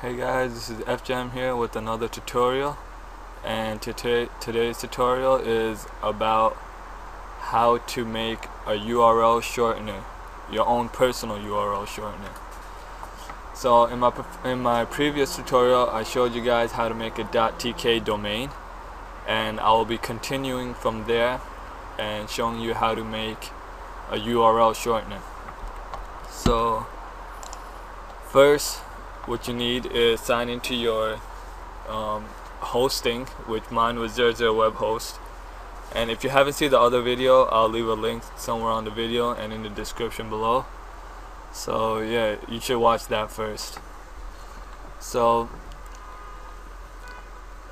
Hey guys, this is FJam here with another tutorial, and today's tutorial is about how to make a URL shortener, your own personal URL shortener. So in my previous tutorial I showed you guys how to make a .tk domain, and I will be continuing from there and showing you how to make a URL shortener. So first, what you need is sign into your hosting, which mine was 00 web host. And if you haven't seen the other video, I'll leave a link somewhere on the video and in the description below. So yeah, you should watch that first. So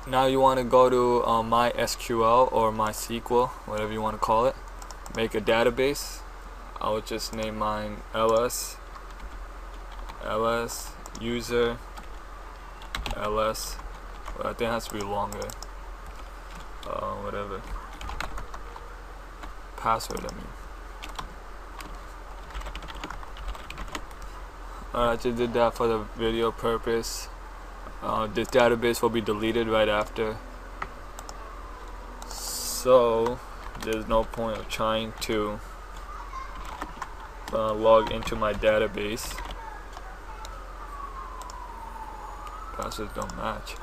now you want to go to MySQL or MySQL, whatever you want to call it. Make a database. I would just name mine ls user ls. Well, I think it has to be longer. Whatever. Password, I mean. Alright, just did that for the video purpose. This database will be deleted right after, so there's no point of trying to log into my database. Passwords don't match.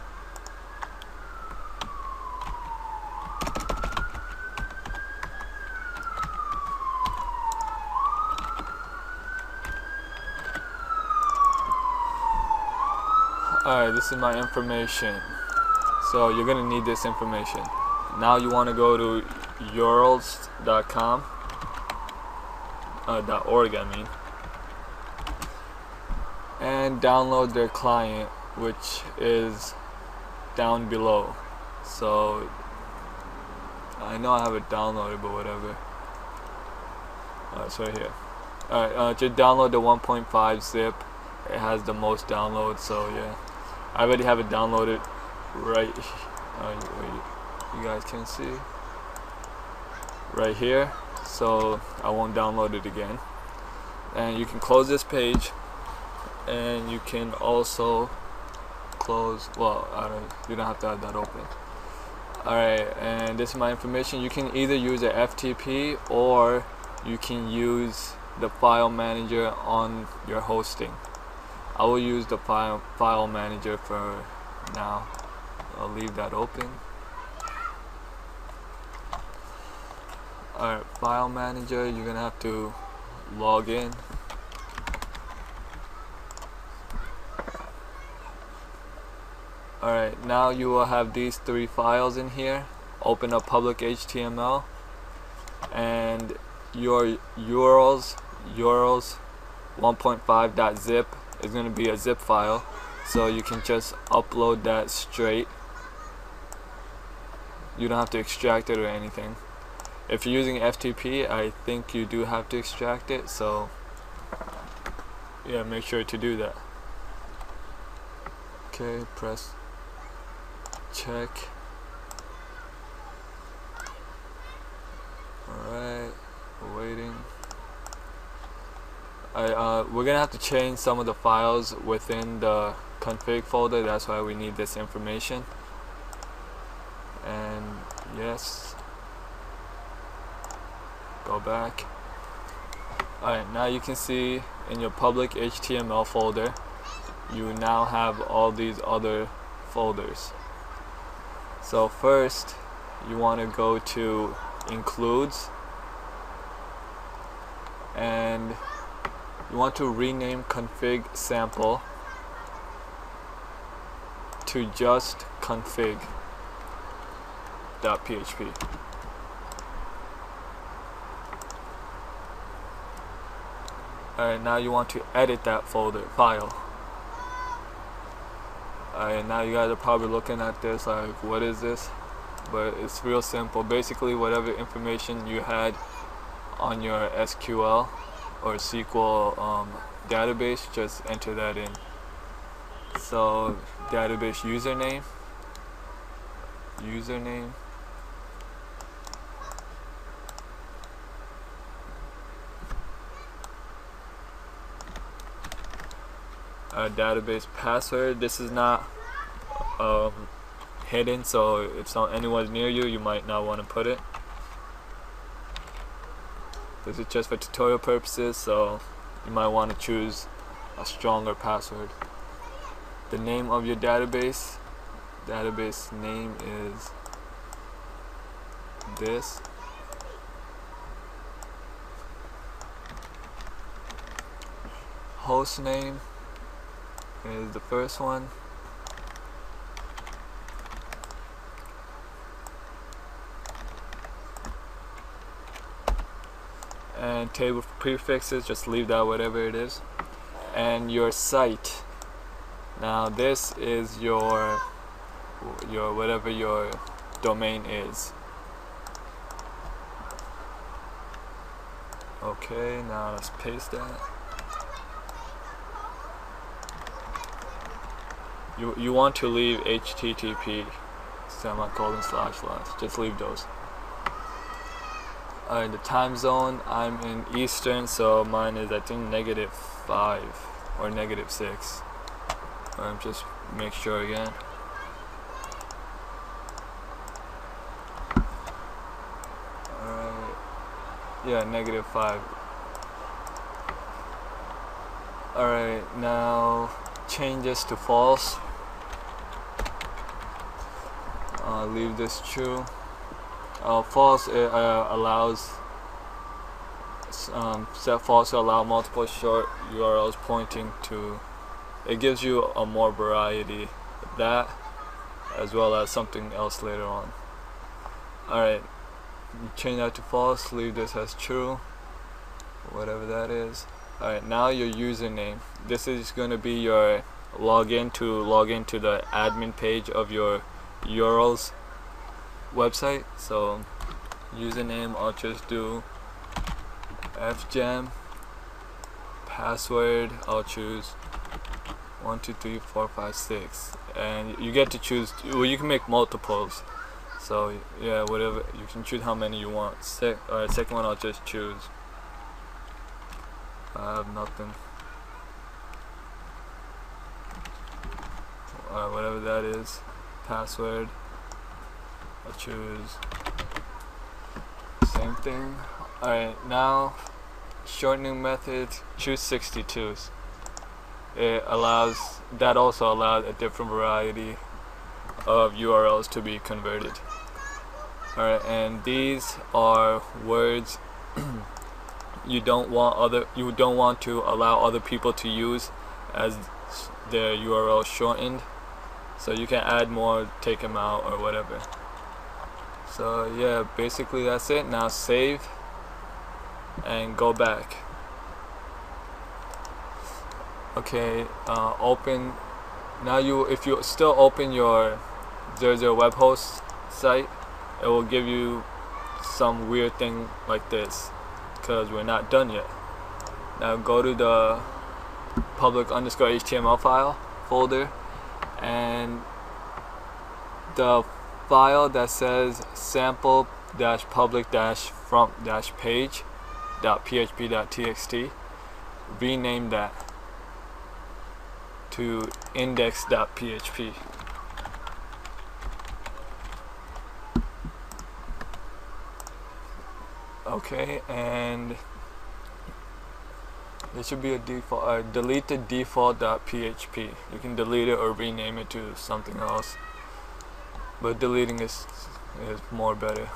Alright, this is my information. So you're gonna need this information. Now you want to go to urls.com, .org I mean, and download their client, which is down below. So I know I have it downloaded, but whatever. It's right here. Alright, just download the 1.5 zip. It has the most downloads, so yeah. I already have it downloaded right you guys can see right here, so I won't download it again. And you can close this page, and you can also close, well, you don't have to have that open. Alright, and this is my information. You can either use a FTP or you can use the file manager on your hosting. I will use the file manager for now. I'll leave that open. Alright, file manager, you're gonna have to log in. Alright, now you will have these three files in here. Open up public HTML, and your urls 1.5.zip is going to be a zip file, so you can just upload that straight. You don't have to extract it or anything. If you're using FTP, I think you do have to extract it, so yeah, make sure to do that. Okay, press check. Alright, we're waiting. We're gonna have to change some of the files within the config folder. That's why we need this information. And yes, go back. Alright, now you can see in your public HTML folder you now have all these other folders. So first you want to go to includes, and you want to rename config sample to just config.php. Alright, now you want to edit that file. Alright, now you guys are probably looking at this like, what is this? But it's real simple. Basically, whatever information you had on your SQL or SQL database, just enter that in. So database username, database password. This is not hidden, so if anyone's near you, you might not want to put it. This is just for tutorial purposes, so you might want to choose a stronger password. The name of your database name is this. Host name is the first one. And table prefixes, just leave that whatever it is. And your site. Now this is your whatever your domain is. Okay, now let's paste that. You want to leave HTTP // just leave those. Alright, the time zone, I'm in Eastern, so mine is I think -5 or -6. Just make sure again. Alright, yeah, -5. Alright, now change this to false. Leave this true. False allows set false to allow multiple short URLs pointing to. It gives you a more variety of that, as well as something else later on. Alright, change that to false, leave this as true, whatever that is. Alright, now your username. This is going to be your login to the admin page of your URLs website. So username, I'll just do fgem. Password, I'll choose 1 2 3 4 5 6, and you get to choose. Well, you can make multiples, so yeah, whatever, you can choose how many you want. Second one, I'll just choose I have nothing, whatever that is. Password, I'll choose same thing. Alright, now shortening method, choose 62s. That also allows a different variety of URLs to be converted. Alright, and these are words you don't want to allow other people to use as their URL shortened. So you can add more, take them out, or whatever. So yeah, basically that's it. Now save and go back. Okay, open. Now if you still open your 00 web host site, it will give you some weird thing like this, because we're not done yet. Now go to the public_HTML file folder, and the file that says sample-public-front-page.php.txt, rename that to index.php. Okay, and there should be a default. Delete the default.php. You can delete it or rename it to something else, but deleting is more better.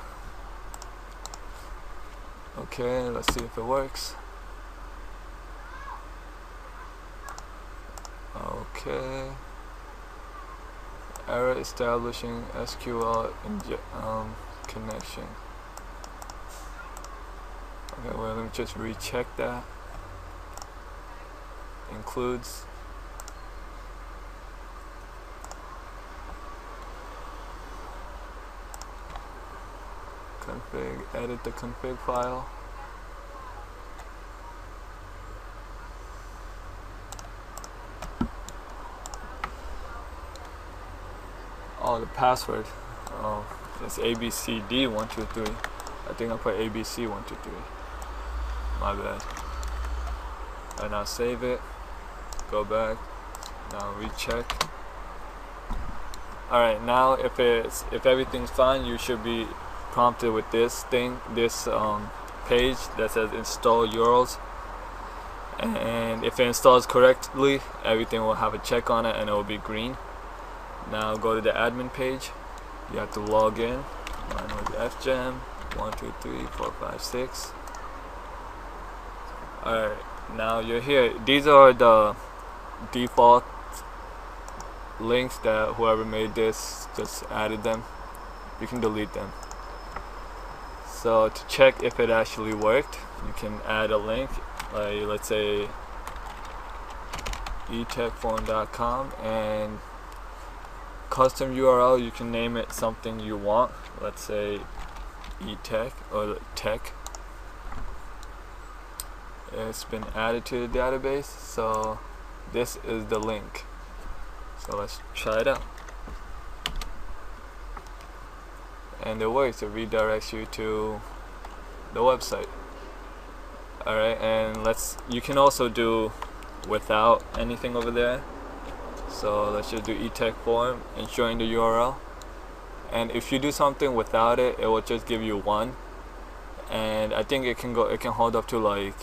Okay, let's see if it works. Okay, error establishing SQL connection. Okay, well, let me just recheck that. Includes config, edit the config file. Oh, the password. Oh, it's ABCD123. I think I put ABC123. My bad. And now save it. Go back. Now recheck. Alright, now if everything's fine, you should be prompted with this page that says install URLs, and if it installs correctly, everything will have a check on it and it will be green. Now go to the admin page. You have to log in. Mine was FGem 1 2 3 4 5 6. Alright, now you're here. These are the default links that whoever made this just added them. You can delete them. So to check if it actually worked, you can add a link, like let's say etechforum.com, and custom URL, you can name it something you want. Let's say etech or tech. It's been added to the database, so this is the link. So let's try it out. And it works. It redirects you to the website. Alright, and you can also do without anything over there. So let's just do etech forum and showing the URL. And if you do something without it, it will just give you 1. And I think it can hold up to like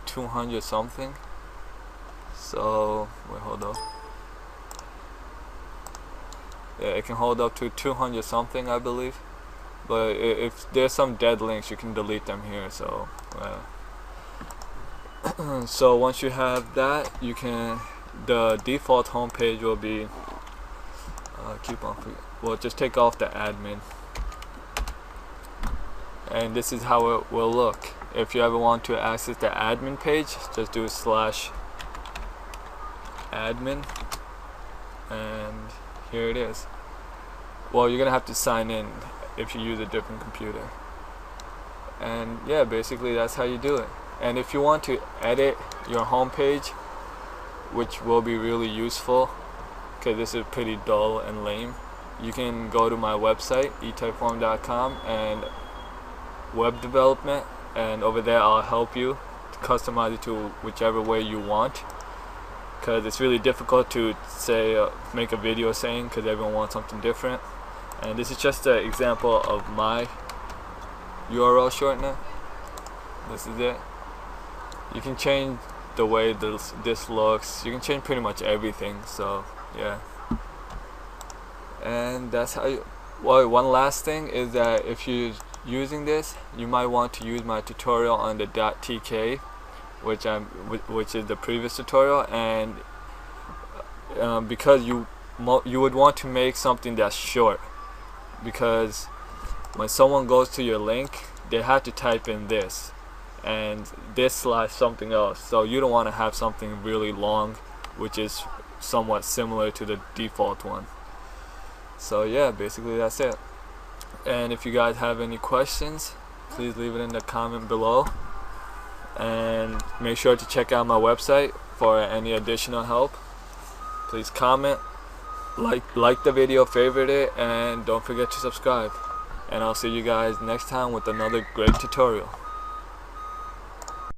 200 something. So wait, hold up. Yeah, it can hold up to 200 something, I believe. But if there's some dead links, you can delete them here. So so once you have that, the default homepage will be well, just take off the admin, and this is how it will look. If you ever want to access the admin page, just do /admin, and here it is. Well, you're gonna have to sign in if you use a different computer. And yeah, basically that's how you do it. And if you want to edit your home page, which will be really useful because this is pretty dull and lame, you can go to my website etechforum.com and web development, and over there I'll help you to customize it to whichever way you want, because it's really difficult to say make a video saying, because everyone wants something different. And this is just an example of my URL shortener. This is it. You can change the way this looks. You can change pretty much everything. So yeah. And that's how you. Well, one last thing is that if you're using this, you might want to use my tutorial on the .tk, which is the previous tutorial, and because you would want to make something that's short, because when someone goes to your link, they have to type in this and this / something else. So you don't want to have something really long, which is somewhat similar to the default one. So yeah, basically that's it. And if you guys have any questions, please leave it in the comment below, and make sure to check out my website for any additional help. Please comment, like the video, favorite it, and don't forget to subscribe. And I'll see you guys next time with another great tutorial.